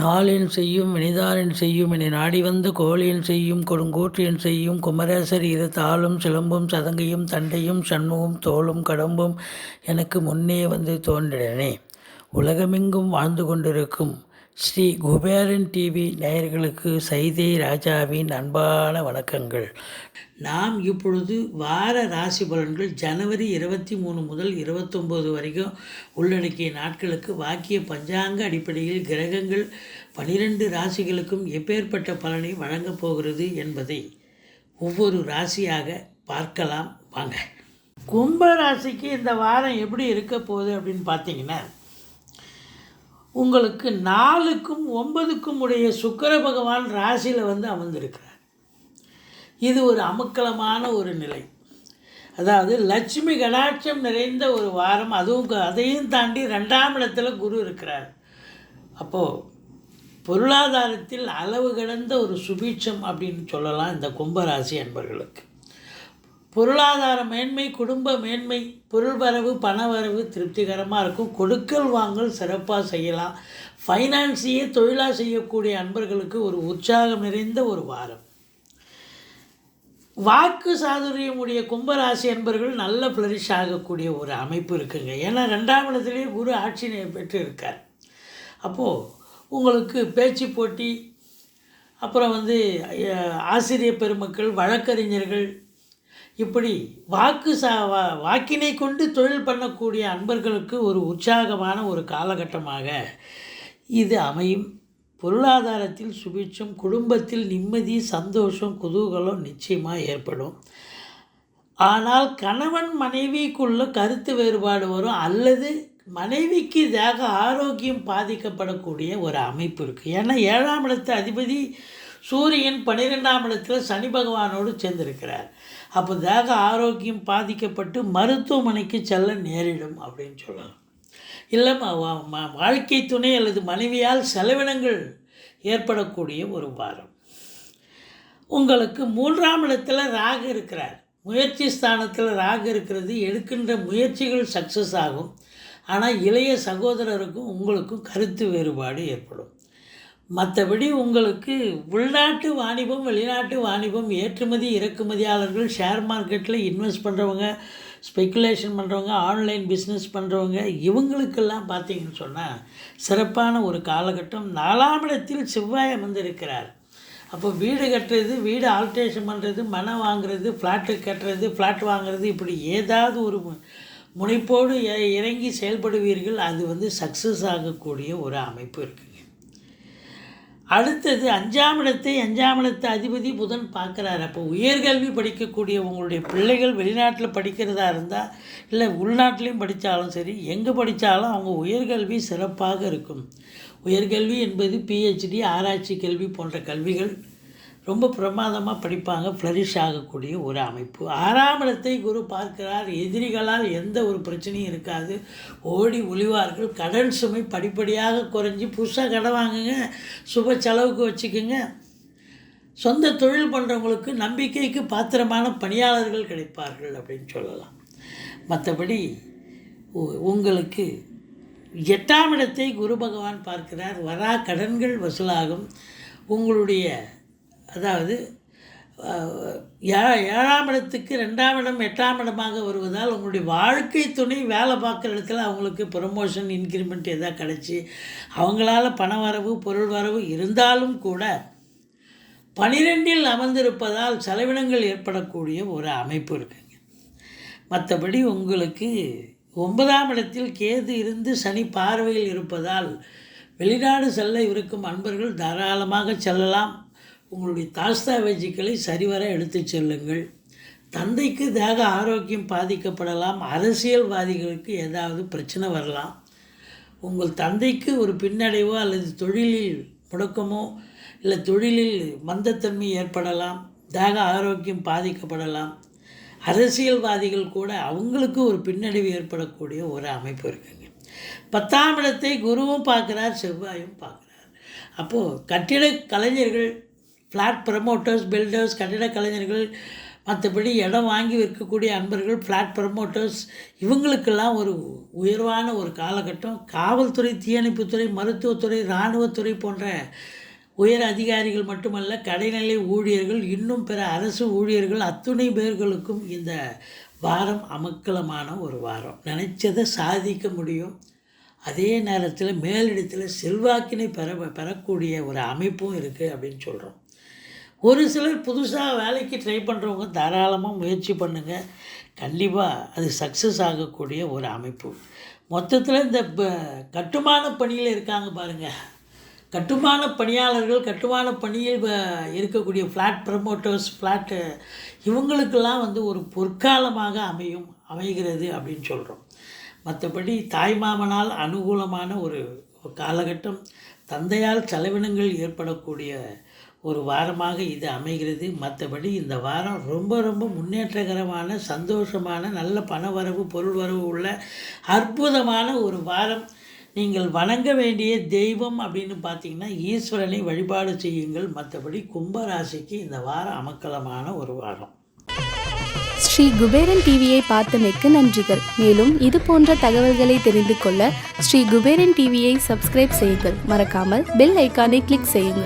நாளென் செய்யும் வினைதானென் செய்யும் என நாடி வந்த கோளென் செய்யும் கொடுங்கோற்றென் செய்யும் குமரேசர் இரு தாளும் சிலம்பும் சதங்கையும் தண்டையும் சண்முகம் தோளும் கடம்பும் எனக்கு முன்னே வந்து தோன்றினே. உலகமெங்கும் வாழ்ந்து கொண்டிருக்கும் ஸ்ரீ குபேரன் டிவி நேயர்களுக்கு சைதை ராஜாவின் அன்பான வணக்கங்கள். நாம் இப்பொழுது வார ராசி பலன்கள் ஜனவரி 23 முதல் 29 வரைக்கும் உள்ளடக்கிய நாட்களுக்கு வாக்கிய பஞ்சாங்க அடிப்படையில் கிரகங்கள் 12 ராசிகளுக்கும் எப்பேற்பட்ட பலனை வழங்கப் போகிறது என்பதை ஒவ்வொரு ராசியாக பார்க்கலாம் வாங்க. கும்ப ராசிக்கு இந்த வாரம் எப்படி இருக்க போகுது அப்படின்னு பார்த்தீங்கன்னா, உங்களுக்கு 4க்கும் 9க்கும் உடைய சுக்கிர பகவான் ராசியில் அமர்ந்திருக்கிறார். இது ஒரு அமக்கலமான ஒரு நிலை. அதாவது லட்சுமி கடாட்சம் நிறைந்த ஒரு வாரம். அதையும் தாண்டி 2ஆம் இடத்துல குரு இருக்கிறார். அப்போது பொருளாதாரத்தில் அளவு கடந்த ஒரு சுபீட்சம் அப்படின்னு சொல்லலாம் இந்த கும்பராசி அன்பர்களுக்கு. பொருளாதார மேன்மை, குடும்ப மேன்மை, பொருள் வரவு, பண வரவு திருப்திகரமாக இருக்கும். கொடுக்கல் வாங்கல் சிறப்பாக செய்யலாம். ஃபைனான்ஸையே தொழிலாக செய்யக்கூடிய அன்பர்களுக்கு ஒரு உற்சாகம் நிறைந்த ஒரு வாரம். வாக்கு சாதுரியமுடைய கும்பராசி அன்பர்கள் நல்ல ஃப்ளரிஷ் ஆகக்கூடிய ஒரு அமைப்பு இருக்குங்க. ஏன்னா 2ஆம் இடத்துலேயே குரு ஆட்சி பெற்று இருக்கார். அப்போது உங்களுக்கு பேச்சு போட்டி, அப்புறம் ஆசிரியர் பெருமக்கள், வழக்கறிஞர்கள், இப்படி வாக்கினை கொண்டு தொழில் பண்ணக்கூடிய அன்பர்களுக்கு ஒரு உற்சாகமான ஒரு காலகட்டமாக இது அமையும். பொருளாதாரத்தில் சுபிட்சம், குடும்பத்தில் நிம்மதி, சந்தோஷம், குதூகலம் நிச்சயமாக ஏற்படும். ஆனால் கணவன் மனைவிக்குள்ள கருத்து வேறுபாடு வரும், அல்லது மனைவிக்கு தேக ஆரோக்கியம் பாதிக்கப்படக்கூடிய ஒரு அமைப்பு இருக்குது. ஏன்னா 7ஆம் இடத்து அதிபதி சூரியன் 12ஆம் இடத்துல சனி பகவானோடு சேர்ந்திருக்கிறார். அப்போ தேக ஆரோக்கியம் பாதிக்கப்பட்டு மருத்துவமனைக்கு செல்ல நேரிடும் அப்படின்னு சொல்லலாம். இல்லை வாழ்க்கை துணை அல்லது மனைவியால் செலவினங்கள் ஏற்படக்கூடிய ஒரு வாரம். உங்களுக்கு 3ஆம் இடத்துல ராகு இருக்கிறார். முயற்சி ஸ்தானத்தில் ராகு இருக்கிறது. எடுக்கின்ற முயற்சிகள் சக்ஸஸ் ஆகும். ஆனால் இளைய சகோதரருக்கும் உங்களுக்கும் கருத்து வேறுபாடு ஏற்படும். மற்றபடி உங்களுக்கு உள்நாட்டு வாணிபம், வெளிநாட்டு வாணிபம், ஏற்றுமதி இறக்குமதியாளர்கள், ஷேர் மார்க்கெட்டில் இன்வெஸ்ட் பண்ணுறவங்க, ஸ்பெக்குலேஷன் பண்ணுறவங்க, ஆன்லைன் பிஸ்னஸ் பண்ணுறவங்க, இவங்களுக்கெல்லாம் பார்த்தீங்கன்னு சொன்னால் சிறப்பான ஒரு காலகட்டம். 4ஆம் இடத்தில் செவ்வாய் அமர்ந்திருக்கிறார். அப்போ வீடு கட்டுறது, வீடு ஆல்ட்ரேஷன் பண்ணுறது, மனை வாங்குறது, ஃப்ளாட்டு கட்டுறது, ஃப்ளாட் வாங்குறது, இப்படி ஏதாவது ஒரு முனைப்போடு இறங்கி செயல்படுவீர்கள். அது சக்ஸஸ் ஆகக்கூடிய ஒரு அமைப்பு இருக்குங்க. அடுத்தது 5ஆம் இடத்து அதிபதி புதன் பார்க்குறாரு. அப்போ உயர்கல்வி படிக்கக்கூடிய உங்களுடைய பிள்ளைகள் வெளிநாட்டில் படிக்கிறதா இருந்தால், இல்லை உள்நாட்டிலையும் படித்தாலும் சரி, எங்கே படித்தாலும் அவங்க உயர்கல்வி சிறப்பாக இருக்கும். உயர்கல்வி என்பது பிஹெச்டி, ஆராய்ச்சி கல்வி போன்ற கல்விகள் ரொம்ப பிரமாதமாக படிப்பாங்க. ஃப்ளரிஷ் ஆகக்கூடிய ஒரு அமைப்பு. 6ஆம் இடத்தை குரு பார்க்கிறார். எதிரிகளால் எந்த ஒரு பிரச்சனையும் இருக்காது. ஓடி ஒளிவார்கள். கடன் சுமை படிப்படியாக குறைஞ்சி புதுசாக கடன் வாங்குங்க, சுப செலவுக்கு வச்சுக்கோங்க. சொந்த தொழில் பண்ணுறவங்களுக்கு நம்பிக்கைக்கு பாத்திரமான பணியாளர்கள் கிடைப்பார்கள் அப்படின்னு சொல்லலாம். மற்றபடி உங்களுக்கு 8ஆம் இடத்தை குரு பகவான் பார்க்கிறார். வரா கடன்கள் வசூலாகும். உங்களுடைய அதாவது 7ஆம் இடத்துக்கு 2ஆம் இடம் 8ஆம் இடமாக வருவதால் உங்களுடைய வாழ்க்கை துணை வேலை பார்க்குற இடத்துல அவங்களுக்கு ப்ரமோஷன், இன்க்ரிமெண்ட் எதாவது கிடச்சி அவங்களால பண வரவு, பொருள் வரவு இருந்தாலும் கூட 12இல் அமர்ந்திருப்பதால் செலவினங்கள் ஏற்படக்கூடிய ஒரு அமைப்பு இருக்குங்க. மற்றபடி உங்களுக்கு 9ஆம் இடத்தில் கேது இருந்து சனி பார்வையில் இருப்பதால் வெளிநாடு செல்ல இருக்கும் அன்பர்கள் தாராளமாக செல்லலாம். உங்களுடைய தாஸ்தாவேஜிக்களை சரிவர எடுத்து செல்லுங்கள். தந்தைக்கு தேக ஆரோக்கியம் பாதிக்கப்படலாம். அரசியல்வாதிகளுக்கு ஏதாவது பிரச்சனை வரலாம். உங்கள் தந்தைக்கு ஒரு பின்னடைவோ அல்லது தொழிலில் முடக்கமோ இல்லை தொழிலில் மந்தத்தன்மை ஏற்படலாம். தேக ஆரோக்கியம் பாதிக்கப்படலாம். அரசியல்வாதிகள் கூட அவங்களுக்கு ஒரு பின்னடைவு ஏற்படக்கூடிய ஒரு அமைப்பு இருக்குங்க. 10ஆம் இடத்தை குருவும் பார்க்குறார், செவ்வாயும் பார்க்குறார். அப்போது கட்டிட கலைஞர்கள், ஃப்ளாட் ப்ரமோட்டர்ஸ், பில்டர்ஸ், கட்டிட கலைஞர்கள், மற்றபடி இடம் வாங்கி விற்கக்கூடிய அன்பர்கள், ஃப்ளாட் ப்ரமோட்டர்ஸ், இவங்களுக்கெல்லாம் ஒரு உயர்வான ஒரு காலகட்டம். காவல்துறை, தீயணைப்புத்துறை, மருத்துவத்துறை, இராணுவத்துறை போன்ற உயர் அதிகாரிகள் மட்டுமல்ல, கடைநிலை ஊழியர்கள், இன்னும் பிற அரசு ஊழியர்கள் அத்துணை பேர்களுக்கும் இந்த வாரம் அமக்கலமான ஒரு வாரம். நினச்சதை சாதிக்க முடியும். அதே நேரத்தில் மேலிடத்தில் செல்வாக்கினை பெறக்கூடிய ஒரு அமைப்பும் இருக்குது அப்படின்னு சொல்கிறோம். ஒரு சிலர் புதுசாக வேலைக்கு ட்ரை பண்ணுறவங்க தாராளமாக முயற்சி பண்ணுங்கள். கண்டிப்பாக அது சக்ஸஸ் ஆகக்கூடிய ஒரு அமைப்பு. மொத்தத்தில் இந்த கட்டுமான பணியில் இருக்காங்க பாருங்கள், கட்டுமான பணியாளர்கள், கட்டுமான பணியில் இருக்கக்கூடிய ஃப்ளாட் ப்ரமோட்டர்ஸ், ஃப்ளாட்டு, இவங்களுக்கெல்லாம் ஒரு பொற்காலமாக அமைகிறது அப்படின்னு சொல்கிறோம். மற்றபடி தாய்மாமனால் அனுகூலமான ஒரு காலகட்டம், தந்தையால் செலவினங்கள் ஏற்படக்கூடிய ஒரு வாரமாக இது அமைகிறது. மற்றபடி இந்த வாரம் ரொம்ப ரொம்ப முன்னேற்றகரமான, சந்தோஷமான, நல்ல பணவரவு, பொருள் வரவு உள்ள அற்புதமான ஒரு வாரம். நீங்கள் வணங்க வேண்டிய தெய்வம் அப்படின்னு பார்த்தீங்கன்னா ஈஸ்வரனை வழிபாடு செய்யுங்கள். மற்றபடி கும்பராசிக்கு இந்த வாரம் அமக்கலமான ஒரு வாரம். ஸ்ரீ குபேரன் டிவியை பார்த்தமைக்கு நன்றிகள். மேலும் இது போன்ற தகவல்களை தெரிந்து கொள்ள ஸ்ரீ குபேரன் டிவியை சப்ஸ்கிரைப் செய்யுங்கள். மறக்காமல் பெல் ஐக்கானை கிளிக் செய்யுங்கள்.